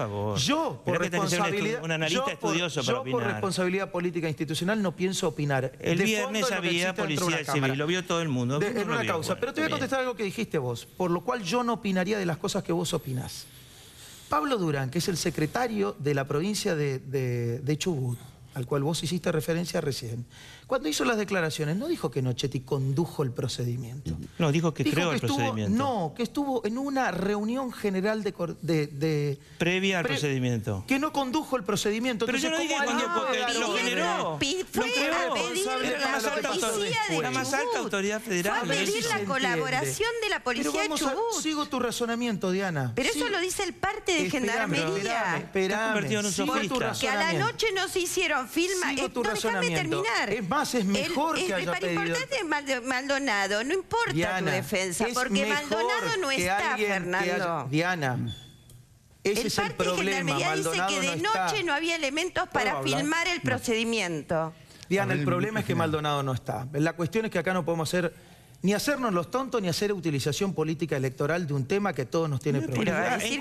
yo por responsabilidad... Un analista estudioso para opinar. Yo por responsabilidad política e institucional no pienso opinar. El viernes había policía civil, lo vio todo el mundo. En una causa. Pero te voy a contestar algo que dijiste vos, por lo cual yo no opinaría de las cosas que vos opinás. Pablo Durán, que es el secretario de la provincia de Chubut, al cual vos hiciste referencia recién, cuando hizo las declaraciones no dijo que Nochetti condujo el procedimiento. No, dijo que creó el procedimiento. No, que estuvo en una reunión general previa al procedimiento. Que no condujo el procedimiento. Pero entonces, yo no dije porque él lo generó. Fue a pedir la más alta autoridad federal. Fue a pedir la colaboración de la policía de Chubut. Sigo tu razonamiento, Diana. Pero eso lo dice el parte de Gendarmería. Espérame. Que a la noche no se hicieron filmas. Déjame terminar. Es más, es mejor que haya pedido. Para importante es Maldonado, no importa Diana, tu defensa, porque Maldonado no está, Fernando. Diana, ese es el problema. El parte de Gendarmería dice que de noche no había elementos para filmar el procedimiento. Diana, el problema es que Maldonado no está. La cuestión es que acá no podemos ni hacernos los tontos ni hacer utilización política electoral de un tema que todos nos tiene preocupados. En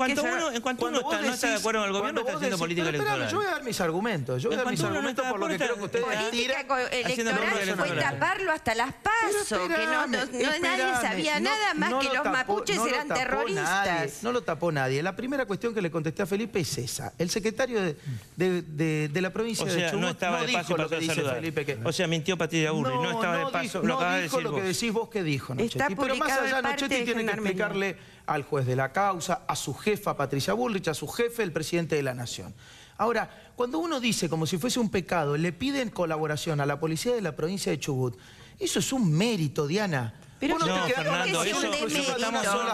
cuanto uno no está de acuerdo con el gobierno, está haciendo política electoral. Yo voy a dar mis argumentos. Yo voy a dar mis argumentos por lo que creo que ustedes tiran. Electoral fue taparlo hasta las PASO, que nadie sabía nada más que los mapuches eran terroristas. No lo tapó nadie. La primera cuestión que le contesté a Felipe es esa. El secretario de la provincia de Chubut no estaba de paso lo que dice Felipe. O sea, mintió Patricia Burri, no estaba de paso. Lo acaba de decir lo que decís vos que dijo Nochetti. Pero más allá, Nochetti tiene que explicarle al juez de la causa, a su jefa Patricia Bullrich, a su jefe, el presidente de la Nación. Ahora, cuando uno dice como si fuese un pecado, le piden colaboración a la policía de la provincia de Chubut, eso es un mérito, Diana. Pero no, Fernando, eso no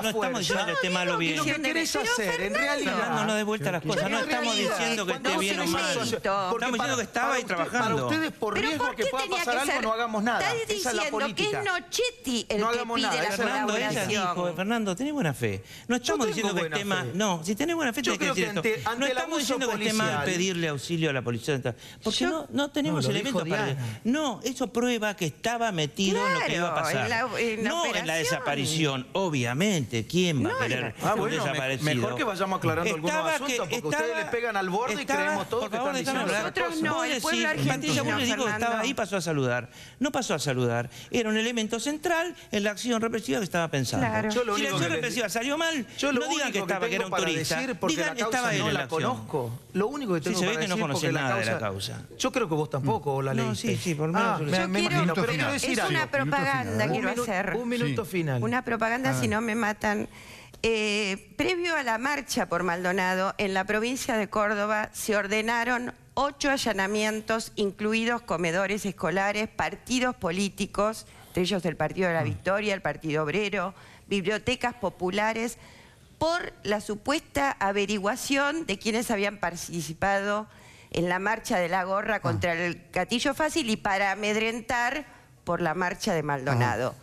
estamos diciendo que esté mal o bien. Lo que querés hacer, en realidad... Fernando, no des vuelta a las cosas. No estamos diciendo que esté bien o mal. Estamos diciendo que estaba ahí trabajando. Para ustedes, por riesgo que pueda pasar algo, no hagamos nada. Esa es la política. Que es Nochetti el que pide la colaboración. Fernando, tenés buena fe. No estamos diciendo que esté mal. No, si tenés buena fe, tenés que decir esto. No estamos diciendo que esté mal pedirle auxilio a la policía. Porque no tenemos elementos para... No, eso prueba que estaba metido en lo que iba a pasar. No en la desaparición, obviamente. ¿Quién va a querer un desaparecido? Mejor que vayamos aclarando algunos asuntos, porque ustedes le pegan al borde y creemos todos que están diciendo nosotros no, el pueblo argentino, Patricia Bullrich dijo que estaba ahí, pasó a saludar. No pasó a saludar. Era un elemento central en la acción represiva que estaba pensando. Claro. Si la acción represiva salió mal, no digan que estaba, que era un turista. Digan que estaba ahí en la conozco. Lo único que tengo para decir, se ve que no conocés nada de la causa. Yo creo que vos tampoco, ¿o la leíste? Sí, por lo menos. Me imagino, pero quiero decir algo. Es una propaganda, quiero hacer. Un minuto final. Una propaganda, si no me matan. Previo a la marcha por Maldonado, en la provincia de Córdoba se ordenaron 8 allanamientos, incluidos comedores escolares, partidos políticos, entre ellos el Partido de la Victoria, el Partido Obrero, bibliotecas populares, por la supuesta averiguación de quienes habían participado en la marcha de la gorra contra el gatillo fácil y para amedrentar por la marcha de Maldonado.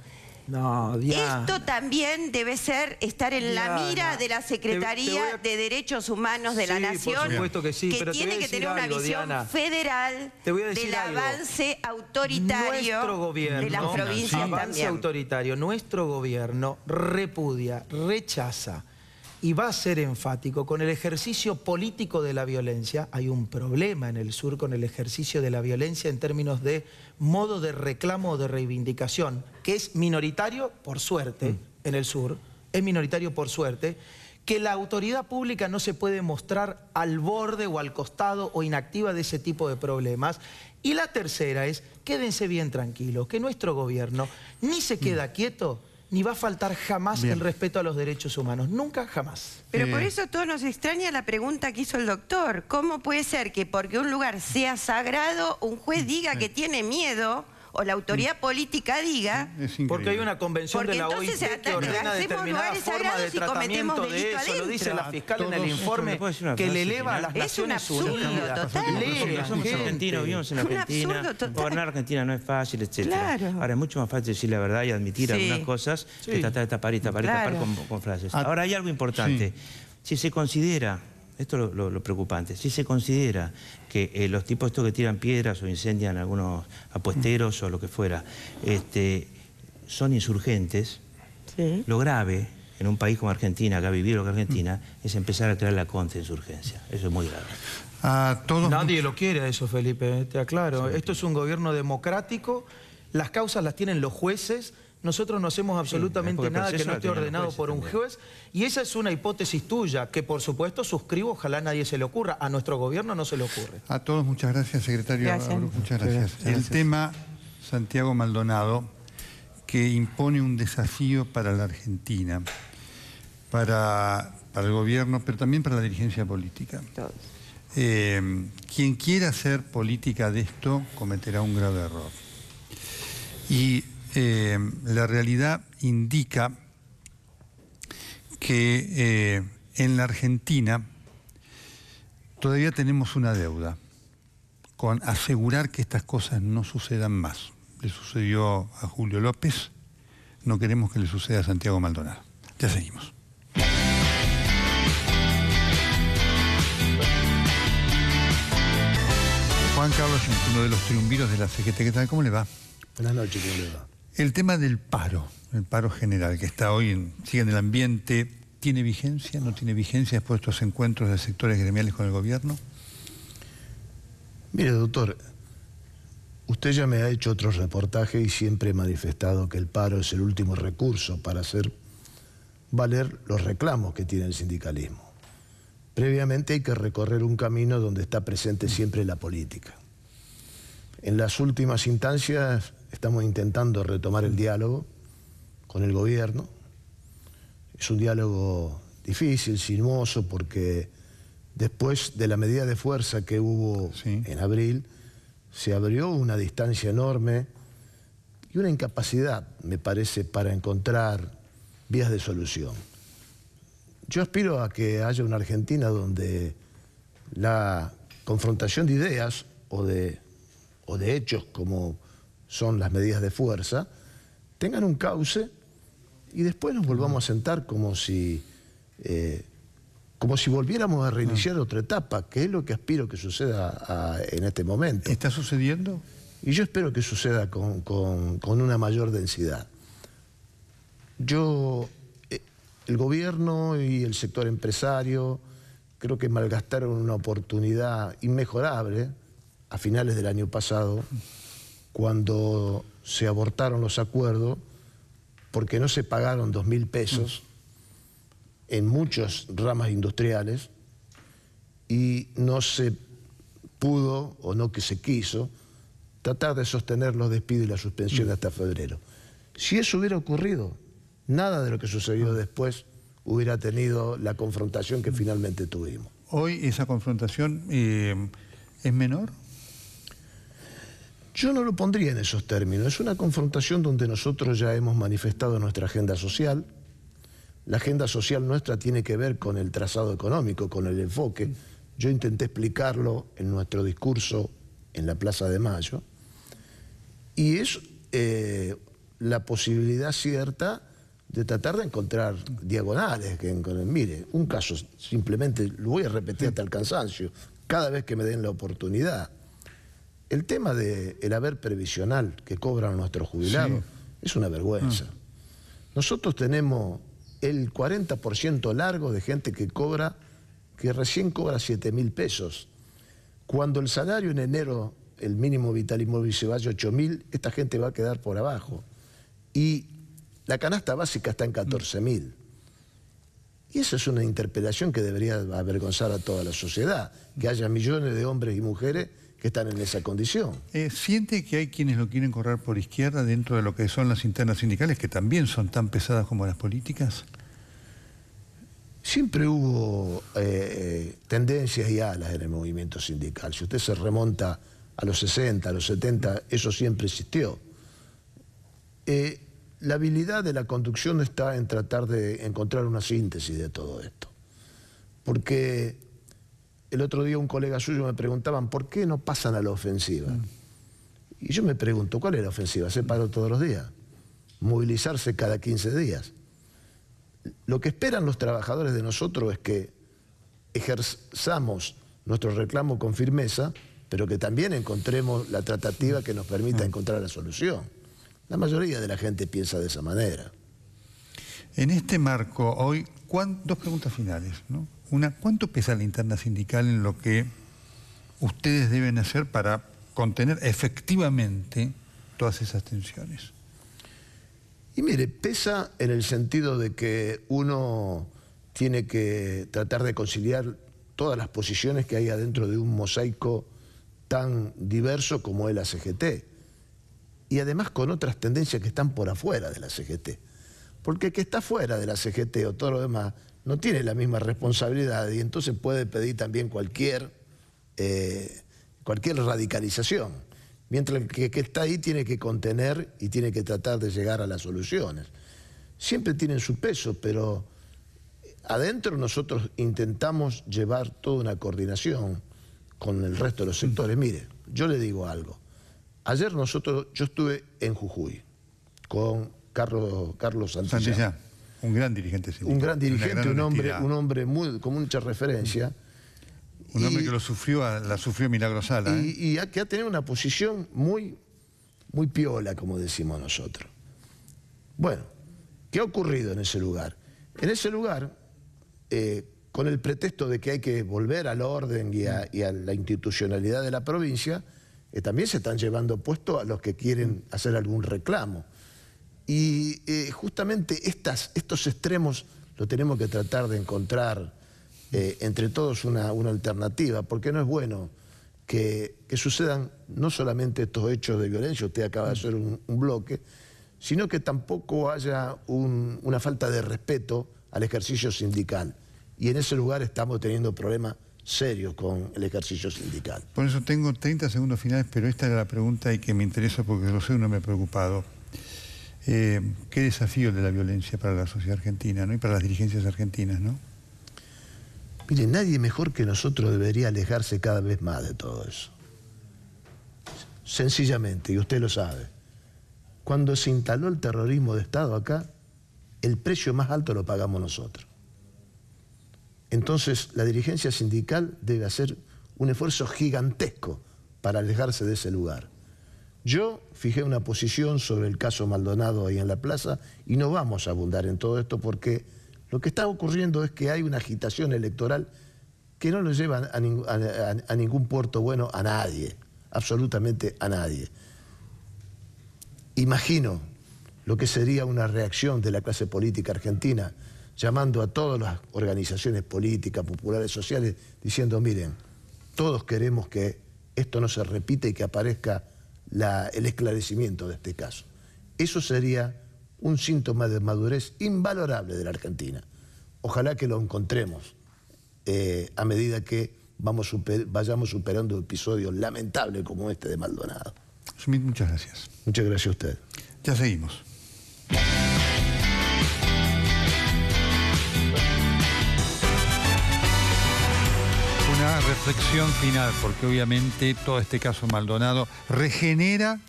No, Diana. Esto también debe estar en la mira de la Secretaría de Derechos Humanos de la Nación, por supuesto que sí, pero tiene que tener una visión federal del avance autoritario de las provincias también. Avance autoritario. Nuestro gobierno repudia, rechaza y va a ser enfático con el ejercicio político de la violencia. Hay un problema en el sur con el ejercicio de la violencia en términos de modo de reclamo o de reivindicación, que es minoritario, por suerte, en el sur, es minoritario por suerte, que la autoridad pública no se puede mostrar al borde o al costado o inactiva de ese tipo de problemas. Y la tercera es, quédense bien tranquilos, que nuestro gobierno ni se queda quieto, ni va a faltar jamás el respeto a los derechos humanos. Nunca, jamás. Pero por eso todo nos extraña la pregunta que hizo el doctor. ¿Cómo puede ser que porque un lugar sea sagrado, un juez diga que tiene miedo, o la autoridad política diga... Porque hay una convención de la OIT que ordena hacemos determinada lugares forma de sagrados y cometemos tratamiento de delito eso. Lo dice la fiscal en el informe que le eleva a las Es un Naciones absurdo Unidas. total. Somos argentinos, vivimos en Es un Argentina, absurdo total. gobernar Argentina no es fácil, etc. Claro. Ahora es mucho más fácil decir la verdad y admitir Sí. algunas cosas que tratar de tapar y tapar y tapar con frases. Ahora hay algo importante. Si se considera, esto es lo preocupante, si se considera que los tipos estos que tiran piedras o incendian algunos apuesteros o lo que fuera, son insurgentes, lo grave en un país como Argentina, que ha vivido lo que Argentina, es empezar a crear la contrainsurgencia. Eso es muy grave. A todos... Nadie lo quiere a eso, Felipe, te aclaro. Esto es un gobierno democrático, las causas las tienen los jueces, nosotros no hacemos absolutamente nada que no esté ordenado por un juez, y esa es una hipótesis tuya, que por supuesto suscribo, ojalá a nadie se le ocurra, a nuestro gobierno no se le ocurre. A todos muchas gracias, secretario. Abruz, muchas gracias. El tema Santiago Maldonado, que impone un desafío para la Argentina, para el gobierno, pero también para la dirigencia política. Quien quiera hacer política de esto cometerá un grave error. Y la realidad indica que en la Argentina todavía tenemos una deuda con asegurar que estas cosas no sucedan más. Le sucedió a Julio López, no queremos que le suceda a Santiago Maldonado. Ya seguimos. Juan Carlos, uno de los triunviros de la CGT, ¿qué tal? ¿Cómo le va? Buenas noches, ¿cómo le va? El tema del paro, el paro general, que está hoy, sigue en el ambiente, ¿tiene vigencia? ¿No tiene vigencia después de estos encuentros de sectores gremiales con el gobierno? Mire, doctor, usted ya me ha hecho otros reportajes y siempre he manifestado que el paro es el último recurso para hacer valer los reclamos que tiene el sindicalismo. Previamente hay que recorrer un camino donde está presente siempre la política. En las últimas instancias estamos intentando retomar el diálogo con el gobierno. Es un diálogo difícil, sinuoso, porque después de la medida de fuerza que hubo en abril, se abrió una distancia enorme y una incapacidad, me parece, para encontrar vías de solución. Yo aspiro a que haya una Argentina donde la confrontación de ideas o de hechos como son las medidas de fuerza, tengan un cauce y después nos volvamos a sentar como si volviéramos a reiniciar otra etapa, que es lo que aspiro que suceda en este momento. ¿Está sucediendo? Y yo espero que suceda con una mayor densidad. El gobierno y el sector empresario creo que malgastaron una oportunidad inmejorable a finales del año pasado, cuando se abortaron los acuerdos porque no se pagaron 2.000 pesos en muchas ramas industriales y no se pudo, o no que se quiso, tratar de sostener los despidos y la suspensión hasta febrero. Si eso hubiera ocurrido, nada de lo que sucedió después hubiera tenido la confrontación que finalmente tuvimos. ¿Hoy esa confrontación es menor? Yo no lo pondría en esos términos. Es una confrontación donde nosotros ya hemos manifestado nuestra agenda social. La agenda social nuestra tiene que ver con el trazado económico, con el enfoque. Yo intenté explicarlo en nuestro discurso en la Plaza de Mayo. Y es la posibilidad cierta de tratar de encontrar diagonales. Mire, un caso simplemente, lo voy a repetir hasta el cansancio, cada vez que me den la oportunidad. El tema del haber previsional que cobran nuestros jubilados es una vergüenza. Nosotros tenemos el 40% largo de gente que recién cobra 7.000 pesos. Cuando el salario en enero, el mínimo vital y móvil se vaya a 8.000, esta gente va a quedar por abajo. Y la canasta básica está en 14.000. Y esa es una interpelación que debería avergonzar a toda la sociedad, que haya millones de hombres y mujeres que están en esa condición. ¿Siente que hay quienes lo quieren correr por izquierda dentro de lo que son las internas sindicales, que también son tan pesadas como las políticas? Siempre hubo tendencias y alas en el movimiento sindical. Si usted se remonta a los 60, a los 70, eso siempre existió. La habilidad de la conducción está en tratar de encontrar una síntesis de todo esto. Porque el otro día un colega suyo me preguntaban ¿por qué no pasan a la ofensiva? Y yo me pregunto, ¿cuál es la ofensiva? ¿Se paro todos los días? ¿Movilizarse cada 15 días? Lo que esperan los trabajadores de nosotros es que ejerzamos nuestro reclamo con firmeza, pero que también encontremos la tratativa que nos permita encontrar la solución. La mayoría de la gente piensa de esa manera. En este marco, hoy, dos preguntas finales, ¿no? Una, ¿cuánto pesa la interna sindical en lo que ustedes deben hacer para contener efectivamente todas esas tensiones? Y mire, pesa en el sentido de que uno tiene que tratar de conciliar todas las posiciones que hay adentro de un mosaico tan diverso como es la CGT. Y además con otras tendencias que están por afuera de la CGT. Porque el que está fuera de la CGT o todo lo demás no tiene la misma responsabilidad y entonces puede pedir también cualquier radicalización. Mientras que está ahí tiene que contener y tiene que tratar de llegar a las soluciones. Siempre tienen su peso, pero adentro nosotros intentamos llevar toda una coordinación con el resto de los sectores. Mire, yo le digo algo. Ayer yo estuve en Jujuy con Carlos Santillán. Un gran dirigente sindical. Un gran dirigente, un hombre con mucha referencia. Un hombre que la sufrió Milagro Sala. Y que ha tenido una posición muy piola, como decimos nosotros. Bueno, ¿qué ha ocurrido en ese lugar? En ese lugar, con el pretexto de que hay que volver al orden y a la institucionalidad de la provincia, también se están llevando puestos a los que quieren hacer algún reclamo. Y justamente estos extremos lo tenemos que tratar de encontrar entre todos una alternativa, porque no es bueno que sucedan no solamente estos hechos de violencia, usted acaba de hacer un bloque, sino que tampoco haya una falta de respeto al ejercicio sindical. Y en ese lugar estamos teniendo problemas serios con el ejercicio sindical. Por eso tengo 30 segundos finales, pero esta era la pregunta y que me interesa porque lo sé, no me he preocupado. Qué desafío el de la violencia para la sociedad argentina, ¿no? Y para las dirigencias argentinas, ¿no? Mire, nadie mejor que nosotros debería alejarse cada vez más de todo eso. Sencillamente, y usted lo sabe, cuando se instaló el terrorismo de Estado acá, el precio más alto lo pagamos nosotros. Entonces, la dirigencia sindical debe hacer un esfuerzo gigantesco para alejarse de ese lugar. Yo fijé una posición sobre el caso Maldonado ahí en la plaza y no vamos a abundar en todo esto porque lo que está ocurriendo es que hay una agitación electoral que no lo lleva a ningún puerto bueno a nadie, absolutamente a nadie. Imagino lo que sería una reacción de la clase política argentina llamando a todas las organizaciones políticas, populares, sociales, diciendo, miren, todos queremos que esto no se repita y que aparezca el esclarecimiento de este caso. Eso sería un síntoma de madurez invalorable de la Argentina. Ojalá que lo encontremos a medida que vayamos superando episodios lamentables como este de Maldonado. Schmidt, muchas gracias. Muchas gracias a usted. Ya seguimos. Una reflexión final, porque obviamente todo este caso Maldonado regenera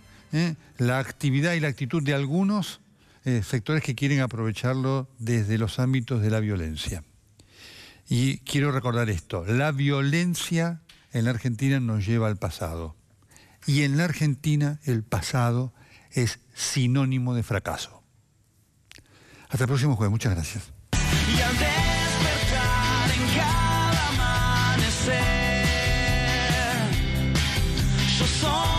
la actividad y la actitud de algunos sectores que quieren aprovecharlo desde los ámbitos de la violencia. Y quiero recordar esto, la violencia en la Argentina nos lleva al pasado. Y en la Argentina el pasado es sinónimo de fracaso. Hasta el próximo jueves, muchas gracias. y al despertar en cada amanecer, yo soy